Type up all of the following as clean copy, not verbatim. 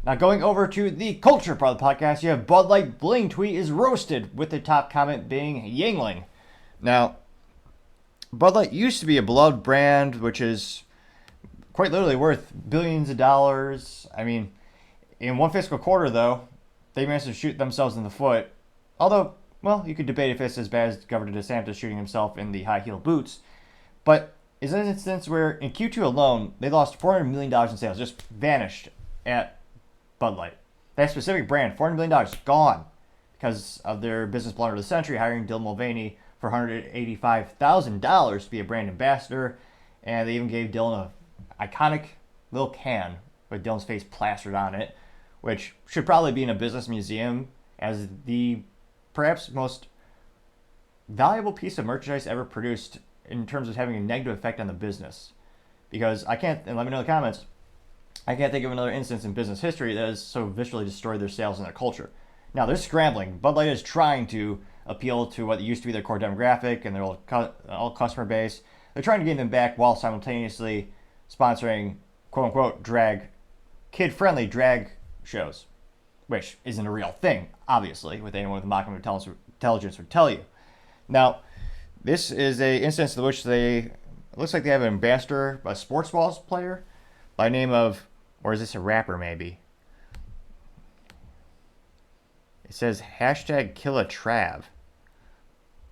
Now, going over to the culture part of the podcast, you have Bud Light Bling tweet is roasted, with the top comment being Yuengling. Now, Bud Light used to be a beloved brand, which is quite literally worth billions of dollars. I mean, in one fiscal quarter, though, they managed to shoot themselves in the foot. Although, well, you could debate if it's as bad as Governor DeSantis shooting himself in the high-heeled boots. But is an instance where in Q2 alone, they lost $400 million in sales, just vanished at Bud Light. That specific brand, $400 million, gone because of their business blunder of the century, hiring Dylan Mulvaney for $185,000 to be a brand ambassador. And they even gave Dylan an iconic little can with Dylan's face plastered on it, which should probably be in a business museum as the perhaps most valuable piece of merchandise ever produced in terms of having a negative effect on the business. Because I can't, and let me know in the comments, I can't think of another instance in business history that has so visually destroyed their sales and their culture. Now, they're scrambling. Bud Light is trying to appeal to what used to be their core demographic and their old customer base. They're trying to gain them back while simultaneously sponsoring quote-unquote kid-friendly drag shows, which isn't a real thing, obviously, with anyone with a modicum of intelligence would tell you. Now, this is a instance in which it looks like they have an ambassador, a sports balls player, by name of, or is this a rapper maybe? It says hashtag #KillaTrav.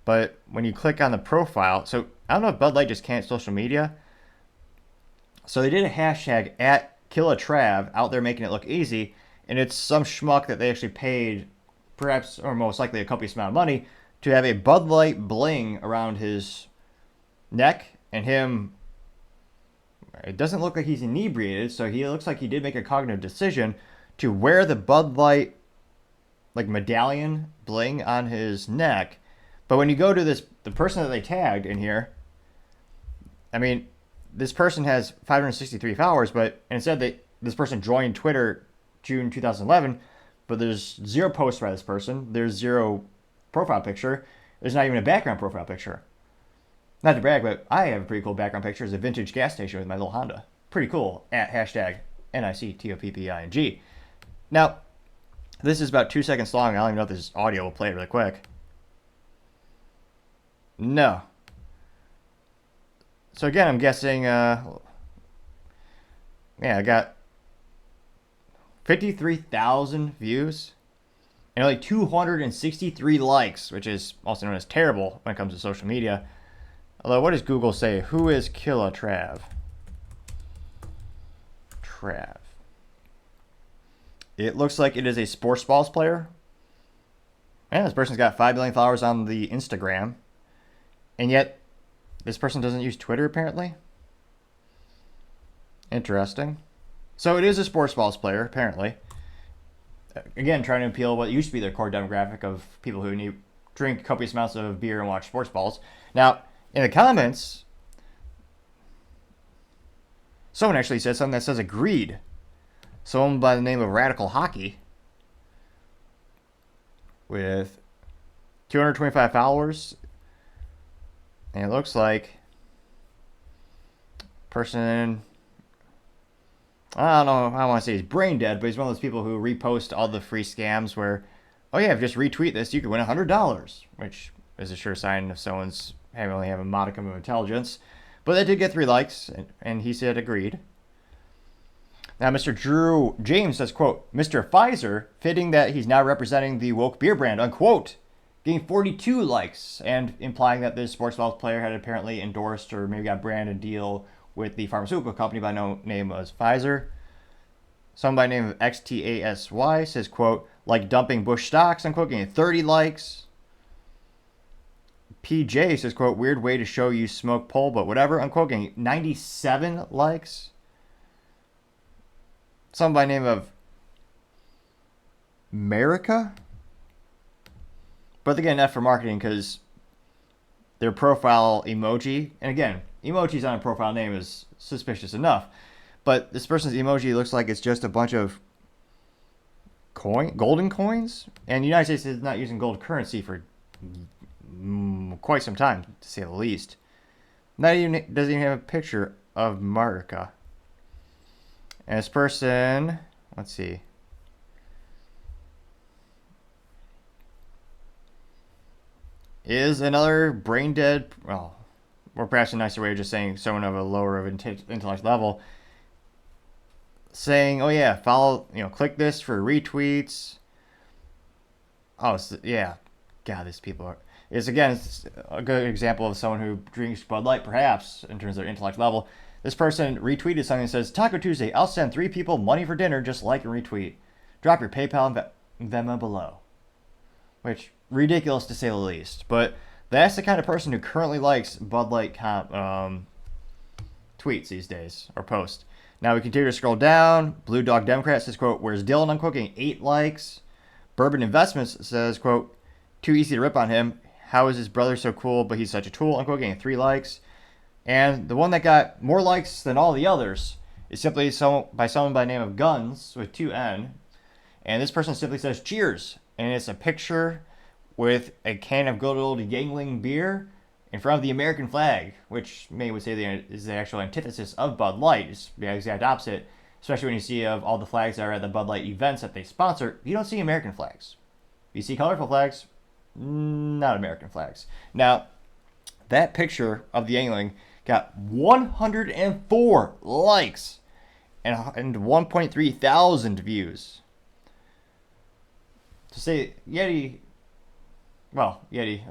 But when you click on the profile, so I don't know if Bud Light just can't social media. So they did a hashtag @KillaTrav out there making it look easy, and it's some schmuck that they actually paid, perhaps or most likely a copious amount of money, to have a Bud Light bling around his neck, and him, it doesn't look like he's inebriated, so he looks like he did make a cognitive decision to wear the Bud Light like medallion bling on his neck. But when you go to the person that they tagged in here, I mean, this person has 563 followers, but instead this person joined Twitter June 2011, but there's zero posts by this person. There's zero profile picture. There's not even a background profile picture. Not to brag, but I have a pretty cool background picture. It's a vintage gas station with my little Honda. Pretty cool. At hashtag #NICTOPPING. Now, this is about 2 seconds long. I don't even know if this audio will play it really quick. No. So again, I'm guessing, I got 53,000 views and only 263 likes, which is also known as terrible when it comes to social media. Although, what does Google say? Who is KillaTrav? Trav. It looks like it is a sports balls player. And this person's got 5 million followers on the Instagram. And yet, this person doesn't use Twitter, apparently. Interesting. So it is a sports balls player, apparently. Again, trying to appeal what used to be their core demographic of people who drink copious amounts of beer and watch sports balls. Now, in the comments, someone actually said something that says agreed. Someone by the name of Radical Hockey with 225 followers. And it looks like person, I don't know, I don't want to say he's brain dead, but he's one of those people who repost all the free scams where, oh yeah, if you just retweet this, you could win $100, which is a sure sign of someone's only have a modicum of intelligence. But that did get 3 likes, and he said agreed. Now, Mr. Drew James says, quote, Mr. Pfizer, fitting that he's now representing the woke beer brand, unquote, getting 42 likes, and implying that this sports balls player had apparently endorsed or maybe got a branded deal with the pharmaceutical company by name was Pfizer. Someone by name of XTASY says, quote, like dumping Bush stocks, unquote, getting 30 likes. PJ says, quote, weird way to show you smoke pole, but whatever, unquote, getting 97 likes. Someone by name of America. But again, not for marketing, because their profile emoji, and again, emojis on a profile name is suspicious enough, but this person's emoji looks like it's just a bunch of golden coins, and the United States is not using gold currency for quite some time, to say the least. Doesn't even have a picture of America. And this person, let's see, is another brain dead, well, or perhaps a nicer way of just saying someone of a lower of intellect level, saying, oh yeah, follow, click this for retweets. Oh, yeah. God, these people are. It's a good example of someone who drinks Bud Light, perhaps, in terms of their intellect level. This person retweeted something that says, Taco Tuesday, I'll send 3 people money for dinner, just like and retweet. Drop your PayPal and Venmo below. Which, ridiculous to say the least. But that's the kind of person who currently likes Bud Light tweets these days, or posts. Now we continue to scroll down. Blue Dog Democrat says, quote, where's Dylan? Unquote, getting 8 likes. Bourbon Investments says, quote, too easy to rip on him. How is his brother so cool, but he's such a tool? Unquote, getting 3 likes. And the one that got more likes than all the others is simply by someone by the name of Guns with 2 N. And this person simply says, cheers. And it's a picture with a can of good old Yuengling beer in front of the American flag, which many would say is the actual antithesis of Bud Light. It's the exact opposite, especially when you see of all the flags that are at the Bud Light events that they sponsor. You don't see American flags. You see colorful flags, not American flags. Now, that picture of the Yuengling got 104 likes and 1.3 thousand views. To say Yeti, a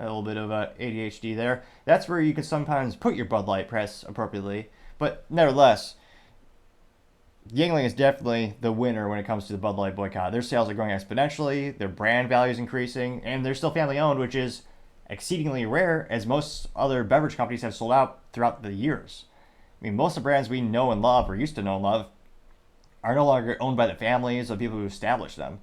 little bit of ADHD there. That's where you can sometimes put your Bud Light press appropriately. But nevertheless, Yuengling is definitely the winner when it comes to the Bud Light boycott. Their sales are growing exponentially, their brand value is increasing, and they're still family owned, which is exceedingly rare, as most other beverage companies have sold out throughout the years. I mean, most of the brands we know and love, or used to know and love, are no longer owned by the families of people who established them.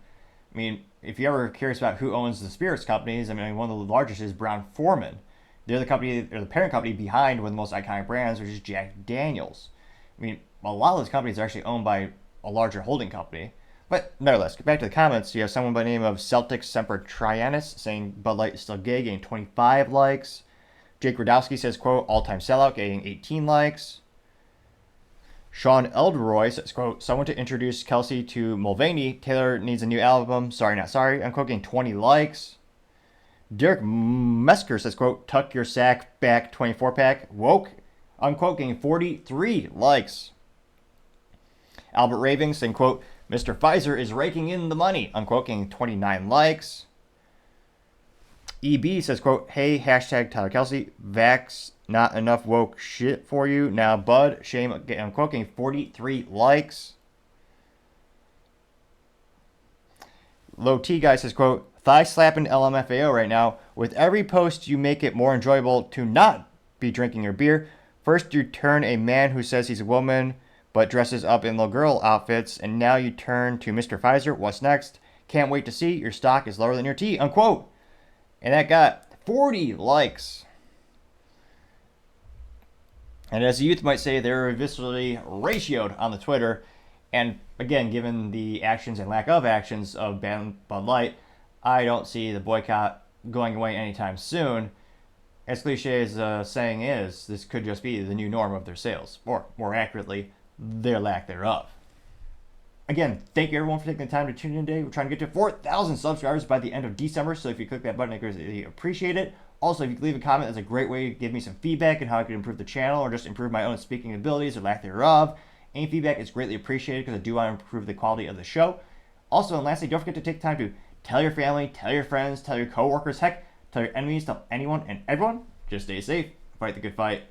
I mean, if you're ever curious about who owns the spirits companies, I mean, one of the largest is Brown-Forman. They're the company, or the parent company behind one of the most iconic brands, which is Jack Daniels. I mean, a lot of those companies are actually owned by a larger holding company. But nevertheless, get back to the comments. You have someone by the name of Celtic Semper Trianus saying Bud Light is still gay, getting 25 likes. Jake Radowski says, quote, all-time sellout, getting 18 likes. Sean Elderoy says, quote, someone to introduce Kelsey to Mulvaney. Taylor needs a new album. Sorry, not sorry. Unquote, getting 20 likes. Derek Mesker says, quote, tuck your sack back 24-pack. Woke. Unquote, getting 43 likes. Albert Raving saying, quote, Mr. Pfizer is raking in the money. Unquote, getting 29 likes. EB says, quote, hey, hashtag Tyler Kelsey, vax not enough woke shit for you. Now, Bud, shame, unquote, getting 43 likes. Low T guy says, quote, thigh slapping LMFAO right now. With every post, you make it more enjoyable to not be drinking your beer. First, you turn a man who says he's a woman but dresses up in little girl outfits, and now you turn to Mr. Pfizer. What's next? Can't wait to see. Your stock is lower than your tea. Unquote. And that got 40 likes. And as the youth might say, they're viscerally ratioed on the Twitter. And again, given the actions and lack of actions of Bud Light, I don't see the boycott going away anytime soon. As cliche as the saying is, this could just be the new norm of their sales, or more accurately, their lack thereof. Again, thank you everyone for taking the time to tune in today. We're trying to get to 4,000 subscribers by the end of December, so if you click that button, I greatly appreciate it. Also, if you could leave a comment, that's a great way to give me some feedback on how I can improve the channel or just improve my own speaking abilities or lack thereof. Any feedback is greatly appreciated because I do want to improve the quality of the show. Also, and lastly, don't forget to take time to tell your family, tell your friends, tell your coworkers, heck, tell your enemies, tell anyone and everyone. Just stay safe, fight the good fight.